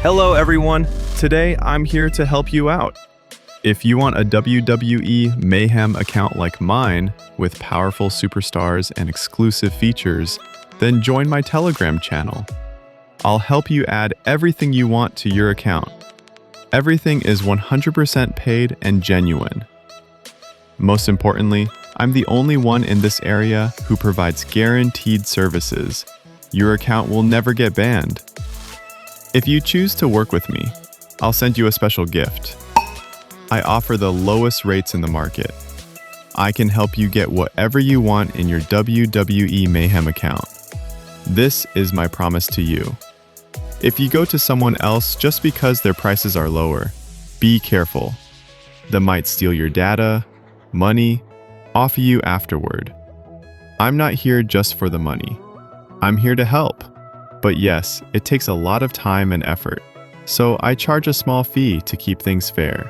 Hello, everyone. Today, I'm here to help you out. If you want a WWE Mayhem account like mine, with powerful superstars and exclusive features, then join my Telegram channel. I'll help you add everything you want to your account. Everything is 100% paid and genuine. Most importantly, I'm the only one in this area who provides guaranteed services. Your account will never get banned. If you choose to work with me, I'll send you a special gift. I offer the lowest rates in the market. I can help you get whatever you want in your WWE Mayhem account. This is my promise to you. If you go to someone else just because their prices are lower, be careful. They might steal your data, money, off you afterward. I'm not here just for the money. I'm here to help. But yes, it takes a lot of time and effort, so I charge a small fee to keep things fair.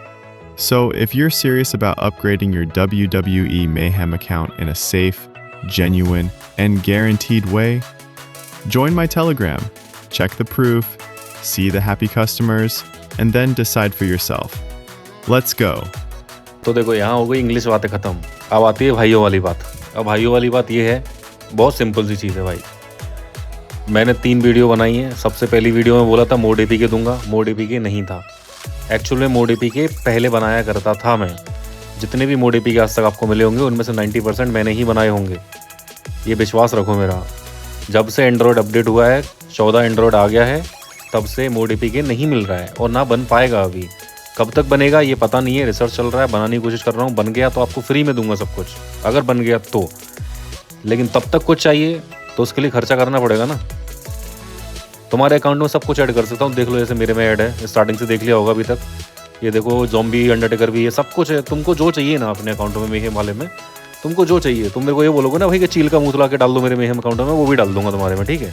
So if you're serious about upgrading your WWE Mayhem account in a safe, genuine, and guaranteed way, join my Telegram, check the proof, see the happy customers, and then decide for yourself. Let's go. तो देखो यहाँ हो गई English बातें ख़त्म। अब आती है भाइयों वाली बात। अब भाइयों वाली बात ये है, बहुत सिंपल सी चीज़ है भाई। मैंने 3 वीडियो बनाई हैं। सबसे पहली वीडियो में बोला था मोड एपीके दूंगा, मोड एपीके नहीं था। एक्चुअल में मोड एपीके पहले बनाया करता था मैं। जितने भी मोड एपीके आज तक आपको मिले होंगे उनमें से 90% मैंने ही बनाए होंगे, ये विश्वास रखो मेरा। जब से एंड्रॉयड अपडेट हुआ है, 14 एंड्रॉयड आ गया है, तब से मोड एपीके नहीं मिल रहा है और ना बन पाएगा अभी। कब तक बनेगा ये पता नहीं है, रिसर्च चल रहा है, बनाने की कोशिश कर रहा हूँ। बन गया तो आपको फ्री में दूंगा सब कुछ, अगर बन गया तो। लेकिन तब तक कुछ चाहिए तो उसके लिए खर्चा करना पड़ेगा ना। तुम्हारे अकाउंट में सब कुछ ऐड कर सकता हूँ, देख लो। जैसे मेरे में ऐड है, स्टार्टिंग से देख लिया होगा अभी तक। ये देखो ज़ॉम्बी, अंडरटेकर भी, ये सब कुछ है। तुमको जो चाहिए ना अपने अकाउंट में, मेहम वाले में तुमको जो चाहिए, तुम मेरे को ये बोलोगे ना भाई कि चील का मुँह ला के डाल दो मेरे मेहम अकाउंट में, वो भी डाल दूंगा तुम्हारे में, ठीक है।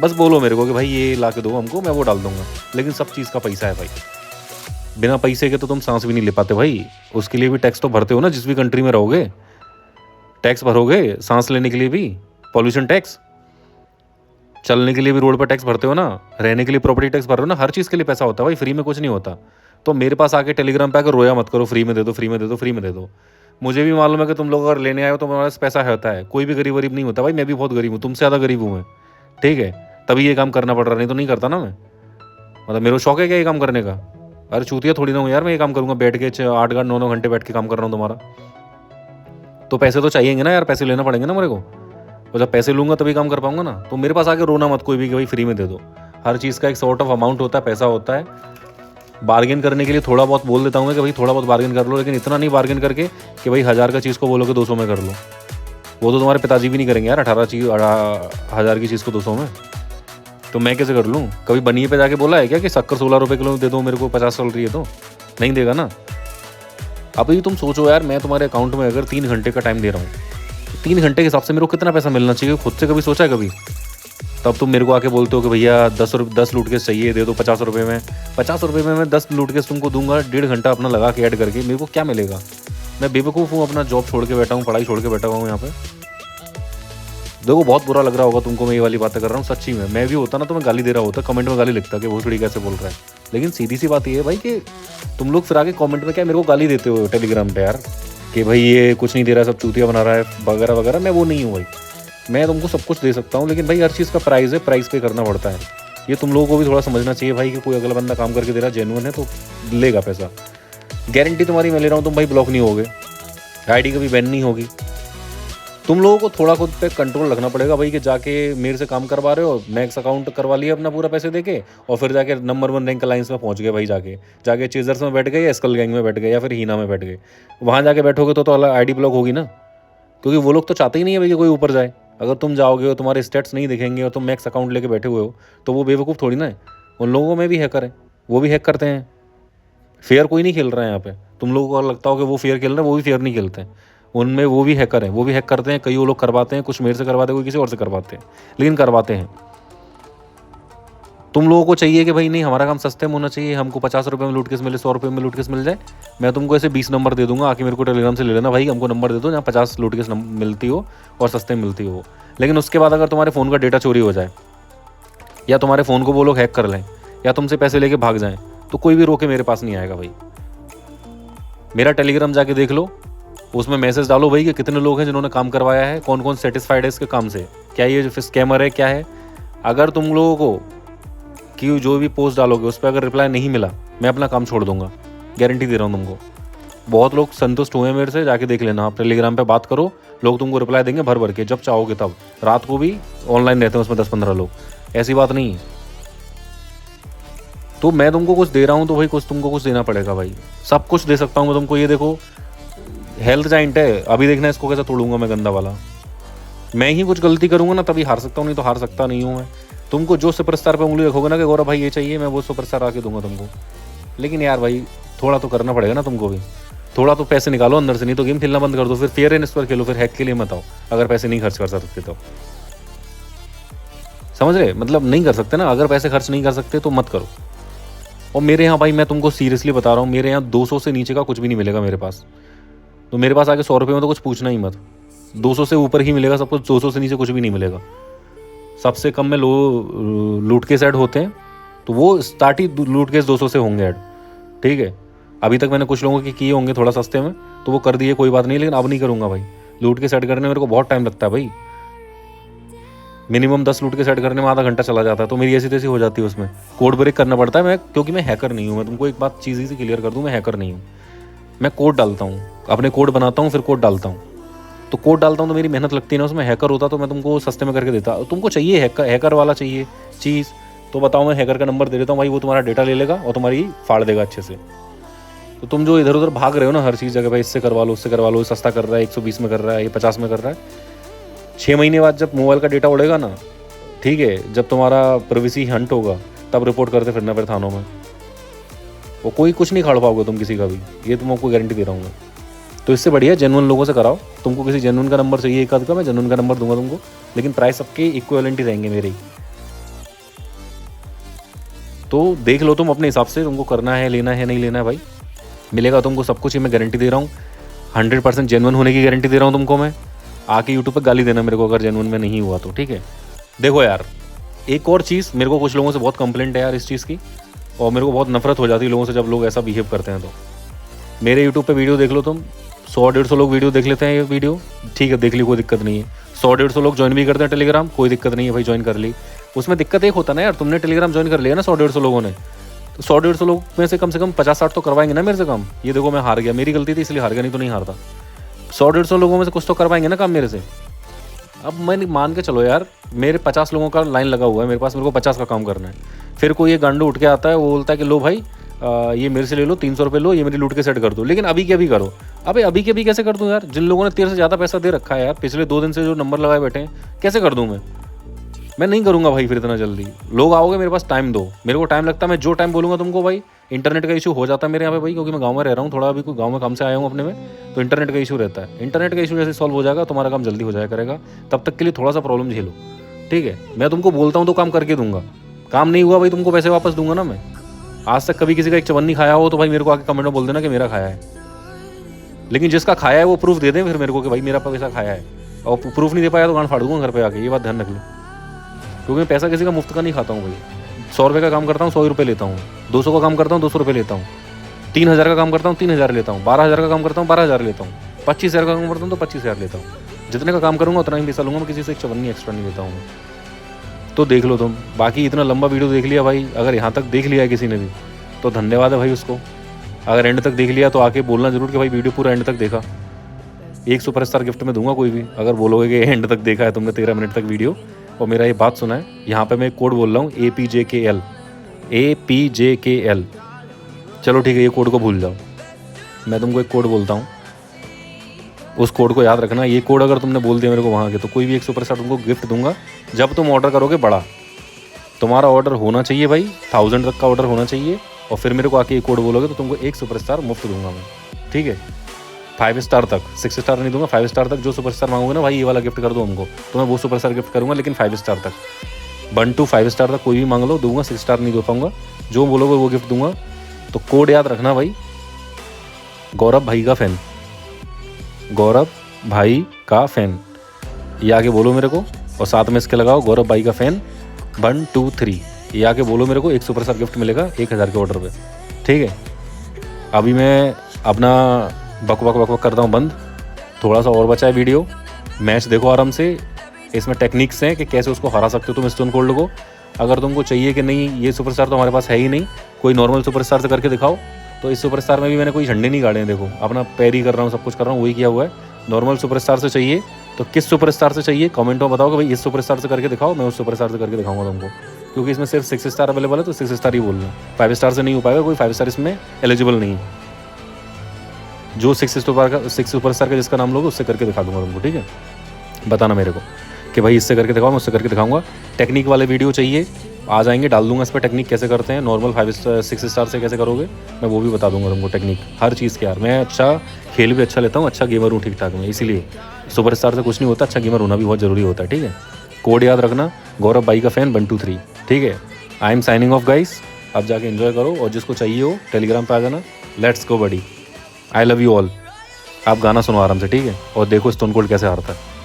बस बोलो मेरे को कि भाई ये ला के दो हमको, मैं वो डाल दूंगा। लेकिन सब चीज़ का पैसा है भाई। बिना पैसे के तो तुम सांस भी नहीं ले पाते भाई। उसके लिए भी टैक्स तो भरते हो ना, जिस भी कंट्री में रहोगे टैक्स भरोगे। सांस लेने के लिए भी पॉल्यूशन टैक्स, चलने के लिए भी रोड पर टैक्स भरते हो ना, रहने के लिए प्रॉपर्टी टैक्स भर रहे हो ना। हर चीज़ के लिए पैसा होता है भाई, फ्री में कुछ नहीं होता। तो मेरे पास आके टेलीग्राम पे आकर रोया मत करो, फ्री में दे दो, फ्री में दे दो, फ्री में दे दो। मुझे भी मालूम है कि तुम लोग अगर लेने आए हो तो हमारे पास पैसा होता है। कोई भी गरीब नहीं होता भाई। मैं भी बहुत गरीब हूँ, तुमसे ज़्यादा गरीब हूँ मैं, ठीक है। तभी ये काम करना पड़ रहा, नहीं तो नहीं करता ना मैं। मतलब मेरा शौक है क्या ये काम करने का? अरे चूतिया थोड़ी ना हूँ यार मैं ये काम करूँगा बैठ के 8 9 घंटे बैठ के काम कर रहा हूँ तुम्हारा। तो पैसे तो चाहिएंगे ना यार, पैसे लेना पड़ेंगे ना मेरे को। और जब पैसे लूँगा तभी काम कर पाऊंगा ना। तो मेरे पास आके रोना मत कोई भी कि भाई फ्री में दे दो। हर चीज़ का एक सॉर्ट ऑफ अमाउंट होता है, पैसा होता है। बार्गेन करने के लिए थोड़ा बहुत बोल देता हूँ कि भाई थोड़ा बहुत बार्गेन कर लो, लेकिन इतना नहीं बार्गेन करके कि भाई 1000 का चीज़ को बोलो कि 200 में कर लो। वो तो तुम्हारे पिताजी भी नहीं करेंगे यार, 18,000 की चीज़ को 200 में। तो मैं कैसे कर लूँ? कभी बनिए पे जाके बोला है क्या कि शक्कर 16 रुपये किलो दे दो मेरे को, 50 चल रही है तो नहीं देगा ना। अभी तुम सोचो यार, मैं तुम्हारे अकाउंट में अगर 3 घंटे का टाइम दे रहा हूँ, 3 घंटे के हिसाब से मेरे को कितना पैसा मिलना चाहिए? खुद से कभी सोचा है कभी? तब तुम मेरे को आके बोलते हो कि भैया 10 लूट केस चाहिए, दे दो 50 रुपये में। 50 रुपये में मैं 10 लूट केस तुमको दूंगा, 1.5 घंटा अपना लगा के ऐड करके, मेरे को क्या मिलेगा? मैं बेवकूफ़ हूँ, अपना जॉब छोड़ के बैठा हूँ, पढ़ाई छोड़ के बैठा हुआ हूँ यहाँ पे। देखो बहुत बुरा लग रहा होगा तुमको, मैं ये वाली बातें कर रहा हूँ सच्ची में। मैं भी होता ना तो मैं गाली दे रहा होता, कमेंट में गाली लिखता कि वो थोड़ी कैसे बोल रहा है। लेकिन सीधी सी बात ये है भाई कि तुम लोग फिर आके कमेंट में क्या मेरे को गाली देते हो टेलीग्राम पे यार, कि भाई ये कुछ नहीं दे रहा, सब चूतिया बना रहा है वगैरह वगैरह। मैं वो नहीं हूँ भाई, मैं तुमको सब कुछ दे सकता हूँ, लेकिन भाई हर चीज़ का प्राइस है, प्राइस पे करना पड़ता है। ये तुम लोगों को भी थोड़ा समझना चाहिए भाई कि कोई अगला बंदा काम करके दे रहा जेन्युइन है तो लेगा पैसा। गारंटी तुम्हारी मैं ले रहा हूँ, तुम भाई ब्लॉक नहीं होगे, आईडी कभी बैन नहीं होगी। तुम लोगों को थोड़ा खुद पे कंट्रोल रखना पड़ेगा भाई कि जाके मेरे से काम करवा रहे हो, मैक्स अकाउंट करवा लिया अपना पूरा पैसे देके, और फिर जाके नंबर 1 रैंक अलायंस में पहुंच गए भाई। जाके चेजर्स में बैठ गए या स्कल गैंग में बैठ गए या फिर हीना में बैठ गए। वहाँ जाके बैठोगे तो अलग आईडी ब्लॉक होगी ना, क्योंकि वो लोग तो चाहते ही नहीं है भाई कि कोई ऊपर जाए। अगर तुम जाओगे और तुम्हारे स्टेट्स नहीं दिखेंगे और तुम मैक्स अकाउंट लेके बैठे हुए हो तो वो बेवकूफ़ थोड़ी ना है। उन लोगों में भी हैकर है, वो भी हैक करते हैं। फेयर कोई नहीं खेल रहा है यहाँ पे। तुम लोगों को लगता हो कि वो फेयर खेल रहे हैं, वो भी फेयर नहीं खेलते हैं। उनमें वो भी हैकर हैं, वो भी हैक करते हैं। कई वो लोग करवाते हैं, कुछ मेरे से करवाते हैं, कोई किसी और से करवाते हैं, लेकिन करवाते हैं। तुम लोगों को चाहिए कि भाई नहीं हमारा काम सस्ते में होना चाहिए, हमको 50 रुपये में लूट केस मिले, 100 रुपये में लूट केस मिल जाए। मैं तुमको ऐसे 20 नंबर दे दूंगा, आके मेरे को टेलीग्राम से ले लेना भाई, हमको नंबर दे दो जहाँ 50 लूट केस मिलती हो और सस्ते में मिलती हो। लेकिन उसके बाद अगर तुम्हारे फ़ोन का डेटा चोरी हो जाए या तुम्हारे फ़ोन को वो लोग हैक कर लें या तुमसे पैसे लेके भाग जाएं, तो कोई भी रोके मेरे पास नहीं आएगा भाई। मेरा टेलीग्राम जाके देख लो, उसमें मैसेज डालो भाई कि कितने लोग हैं जिन्होंने काम करवाया है, कौन कौन सेटिस्फाइड है इसके काम से, क्या ये जो स्कैमर है क्या है। अगर तुम लोगों को कि जो भी पोस्ट डालोगे उस पर अगर रिप्लाई नहीं मिला, मैं अपना काम छोड़ दूंगा, गारंटी दे रहा हूँ तुमको। बहुत लोग संतुष्ट हुए मेरे से, जाके देख लेना, आप टेलीग्राम पे बात करो, लोग तुमको रिप्लाई देंगे भर भर के, जब चाहोगे तब। रात को भी ऑनलाइन रहते हैं उसमें 10-15 लोग, ऐसी बात नहीं है। तो मैं तुमको कुछ दे रहा हूँ तो भाई कुछ तुमको कुछ देना पड़ेगा भाई। सब कुछ दे सकता हूँ मैं तुमको। ये देखो हेल्थ जाइंट है, अभी देखना इसको कैसे तोड़ूंगा मैं गंदा वाला। मैं ही कुछ गलती करूंगा ना तभी हार सकता हूँ, नहीं तो हार सकता नहीं हूँ मैं। तुमको जो सुपरस्टार पे उंगली रखोगे ना कि गौरव भाई ये चाहिए, मैं वो सुपरस्टार आके दूंगा तुमको। लेकिन यार भाई थोड़ा तो करना पड़ेगा ना तुमको भी, थोड़ा तो पैसे निकालो अंदर से, नहीं तो गेम खेलना बंद कर दो। फिर फेयर एंड स्क्वायर खेलो, फिर हैक के लिए मत आओ अगर पैसे नहीं खर्च कर सकते तो। समझ रहे, मतलब नहीं कर सकते ना, अगर पैसे खर्च नहीं कर सकते तो मत करो। और मेरे यहाँ भाई मैं तुमको सीरियसली बता रहा हूँ, मेरे यहाँ 200 से नीचे का कुछ भी नहीं मिलेगा मेरे पास। तो मेरे पास आके 100 रुपये में तो कुछ पूछना ही मत, 200 से ऊपर ही मिलेगा सब कुछ, 200 से नीचे कुछ भी नहीं मिलेगा। सबसे कम में लूट केस ऐड होते हैं, तो वो स्टार्ट ही लूट केस 200 से होंगे ऐड, ठीक है। अभी तक मैंने कुछ लोगों के किए होंगे थोड़ा सस्ते में, तो वो कर दिए, कोई बात नहीं, लेकिन अब नहीं करूँगा भाई। लूट के सेट करने में मेरे को बहुत टाइम लगता है भाई, मिनिमम 10 लूट के सेट करने में आधा घंटा चला जाता है, तो मेरी ऐसी तैसी हो जाती है उसमें। कोड ब्रेक करना पड़ता है मैं, क्योंकि मैं हैकर नहीं हूँ। मैं तुमको एक बात चीज़ से क्लियर कर दूँ, मैं हैकर नहीं हूँ। मैं कोड डालता हूँ, अपने कोड बनाता हूँ, फिर कोड डालता हूँ। तो कोड डालता हूँ तो मेरी मेहनत लगती है ना उसमें। हैकर होता तो मैं तुमको सस्ते में करके देता। तुमको चाहिए हैकर वाला चाहिए चीज़, तो बताओ, मैं हैकर का नंबर दे देता हूँ भाई, वो तुम्हारा डेटा ले लेगा और तुम्हारी फाड़ देगा अच्छे से। तो तुम जो इधर उधर भाग रहे हो ना हर चीज़ जगह, भाई इससे करवा लो, उससे करवा लो, सस्ता कर रहा है, 120 में कर रहा है, ये 50 में कर रहा है। 6 महीने बाद जब मोबाइल का डेटा उड़ेगा ना, ठीक है, जब तुम्हारा प्राइवेसी हंट होगा, तब रिपोर्ट करते फिरना फिर थानों में। वो कोई कुछ नहीं खाड़ पाओगे तुम किसी का भी, ये तुमको गारंटी दे रहा हूँ मैं। तो इससे बढ़िया जेन्युइन लोगों से कराओ। तुमको किसी जेन्युइन का नंबर चाहिए एक आध का, मैं जेन्युइन का नंबर दूंगा तुमको, लेकिन प्राइस सबके इक्विवेलेंट ही रहेंगे मेरे ही। तो देख लो तुम अपने हिसाब से, तुमको करना है, लेना है, नहीं लेना है भाई, मिलेगा तुमको सब कुछ। ये मैं गारंटी दे रहा हूँ, 100% जेन्युइन होने की गारंटी दे रहा हूँ तुमको मैं। आके यूट्यूब पे गाली देना मेरे को अगर जेन्युइन में नहीं हुआ तो, ठीक है। देखो यार, एक और चीज़, मेरे को कुछ लोगों से बहुत कंप्लेंट है यार इस चीज़ की, और मेरे को बहुत नफरत हो जाती है लोगों से जब लोग ऐसा बिहेव करते हैं। तो मेरे यूट्यूब पे वीडियो देख लो तुम, 100-150 लोग वीडियो देख लेते हैं ये वीडियो, ठीक है, देख ली, कोई दिक्कत नहीं है। 100-150 लोग ज्वाइन भी करते हैं टेलीग्राम, कोई दिक्कत नहीं है भाई, ज्वाइन कर ली। उसमें दिक्कत एक होता है ना यार, तुमने टेलीग्राम ज्वाइन कर लिया ना 100-150 लोगों ने, तो 100-150 लोग में से कम 50-60 तो करवाएंगे ना मेरे से काम। ये देखो मैं हार गया, मेरी गलती थी इसलिए हार गया, नहीं तो नहीं हारता। 100-150 लोगों में से कुछ तो करवाएंगे ना काम मेरे से। अब मैं मान के चलो यार, मेरे 50 लोगों का लाइन लगा हुआ है मेरे पास, मेरे को 50 का काम करना है। फिर कोई ये गांडू उठ के आता है, वो बोलता है कि लो भाई ये मेरे से ले लो, 300 रुपये लो, ये मेरी लूट के सेट कर दो, लेकिन अभी के अभी करो। अबे अभी के अभी कैसे कर दूं यार, जिन लोगों ने तेरे से ज़्यादा पैसा दे रखा है यार, पिछले 2 दिन से जो नंबर लगाए बैठे हैं, कैसे कर दूं मैं नहीं करूँगा भाई फिर इतना जल्दी। लोग आओगे मेरे पास, टाइम दो, मेरे को टाइम लगता है, मैं जो टाइम बोलूँगा तुमको भाई। इंटरनेट का इशू हो जाता है मेरे यहाँ पे भाई, क्योंकि मैं गाँव में रह रहा हूँ थोड़ा, अभी कोई गाँव में काम से आया हूँ अपने में, तो इंटरनेट का इशू रहता है। इंटरनेट का इशू जैसे सॉल्व हो जाएगा, तुम्हारा काम जल्दी हो जाया करेगा। तब तक के लिए थोड़ा सा प्रॉब्लम झेलो, ठीक है। मैं तुमको बोलता हूँ तो काम करके दूंगा, काम नहीं हुआ भाई तुमको पैसे वापस दूंगा ना मैं। आज तक कभी किसी का एक चवन्नी खाया हो तो भाई मेरे को आके कमेंट में बोल देना कि मेरा खाया है, लेकिन जिसका खाया है वो प्रूफ दे दें फिर मेरे को कि भाई मेरा पैसा खाया है। और प्रूफ नहीं दे पाया तो गांड फाड़ दूंगा घर पे आके, ये बात ध्यान रख लो। क्योंकि मैं पैसा किसी का मुफ्त का नहीं खाता हूँ भाई। 100 रुपये का काम करता हूँ 100 रुपये लेता हूँ, 200 का काम करता हूँ 200 रुपये लेता हूँ, 3000 का काम करता हूँ 3000 लेता हूँ, 12000 का काम करता हूँ 12000 लेता हूँ, 25000 का काम करता हूँ तो 25000 लेता हूँ। जितने का काम करूँगा उतना ही पैसा लूँगा मैं, किसी से एक चवन्नी एक्स्ट्रा नहीं लेता हूँ। तो देख लो तुम, बाकी इतना लंबा वीडियो देख लिया भाई, अगर यहाँ तक देख लिया है किसी ने भी तो धन्यवाद है भाई उसको। अगर एंड तक देख लिया तो आके बोलना जरूर कि भाई वीडियो पूरा एंड तक देखा। एक सुपरस्टार गिफ्ट में दूंगा कोई भी, अगर बोलोगे कि एंड तक देखा है तुमने 13 मिनट तक वीडियो और मेरा ये बात सुना है। यहाँ पे मैं एक कोड बोल रहा हूँ, APJKL। चलो ठीक है, ये कोड को भूल जाओ, मैं तुमको एक कोड बोलता हूँ, उस कोड को याद रखना। ये कोड अगर तुमने बोल दिया मेरे को वहाँ के, तो कोई भी एक सुपरस्टार तुमको गिफ्ट दूंगा। जब तुम ऑर्डर करोगे बड़ा, तुम्हारा ऑर्डर होना चाहिए भाई 1000 तक का ऑर्डर होना चाहिए, और फिर मेरे को आके ये कोड बोलोगे तो तुमको एक सुपरस्टार मुफ्त दूंगा मैं, ठीक है। 5 स्टार तक, 6 स्टार नहीं दूंगा, 5 स्टार तक जो सुपरस्टार मांगोगे ना भाई ये वाला गिफ्ट कर दो हमको, तो मैं वो सुपरस्टार गिफ्ट करूँगा, लेकिन 5 स्टार तक, 1 to 5 स्टार तक कोई भी मांग लो दूंगा, 6 स्टार नहीं दे पाऊंगा। जो बोलोगे वो गिफ्ट दूंगा। तो कोड याद रखना भाई, गौरव भाई का फैन, गौरव भाई का फैन, ये आगे बोलो मेरे को, और साथ में इसके लगाओ गौरव भाई का फैन 1 2 3, ये आके बोलो मेरे को, एक सुपरस्टार गिफ्ट मिलेगा 1000 के ऑर्डर पे, ठीक है। अभी मैं अपना बक बक बक बक करता हूँ बंद, थोड़ा सा और बचा है वीडियो। मैच देखो आराम से, इसमें टेक्निक्स हैं कि कैसे उसको हरा सकते हो तुम स्टोन कोल्ड को। अगर तुमको चाहिए कि नहीं ये सुपरस्टार तो हमारे पास है ही नहीं, कोई नॉर्मल सुपरस्टार से करके दिखाओ, तो इस सुपरस्टार में भी मैंने कोई झंडे नहीं गाड़े हैं। देखो अपना पैरी कर रहा हूँ, सब कुछ कर रहा हूँ, वही किया हुआ है। नॉर्मल सुपरस्टार से चाहिए तो किस सुपरस्टार से चाहिए कमेंट में बताओ कि भाई इस सुपरस्टार से करके दिखाओ, मैं उस सुपरस्टार से करके दिखाऊंगा तुमको, क्योंकि इसमें सिर्फ 6 स्टार अवेलेबल है, तो 6 स्टार ही बोलना, 5 स्टार से नहीं हो पाएगा, कोई 5 स्टार इसमें एलिजिबल नहीं है। जो 6 सुपरस्टार का जिसका नाम लोगे उससे करके दिखा दूंगा तुमको, ठीक है। बताना मेरे को कि भाई इससे करके दिखाओ, मैं उससे करके दिखाऊंगा। टेक्निक वाले वीडियो चाहिए, आ जाएंगे, डाल दूंगा इस पर टेक्निक कैसे करते हैं। नॉर्मल 6 स्टार से कैसे करोगे मैं वो भी बता दूंगा तुमको, टेक्निक हर चीज़ के। यार मैं अच्छा खेल भी अच्छा लेता हूँ, अच्छा गेमर हूँ ठीक ठाक में, इसीलिए सुपरस्टार से कुछ नहीं होता, अच्छा गेमर होना भी बहुत ज़रूरी होता है, ठीक है। कोड याद रखना, गौरव भाई का फैन 123, ठीक है। I am signing off guys, अब जाके एंजॉय करो, और जिसको चाहिए हो टेलीग्राम पे आ जाना। Let's go buddy, I love you all. आप गाना सुनो आराम से, ठीक है, और देखो स्टोन कोल्ड कैसे हारता है।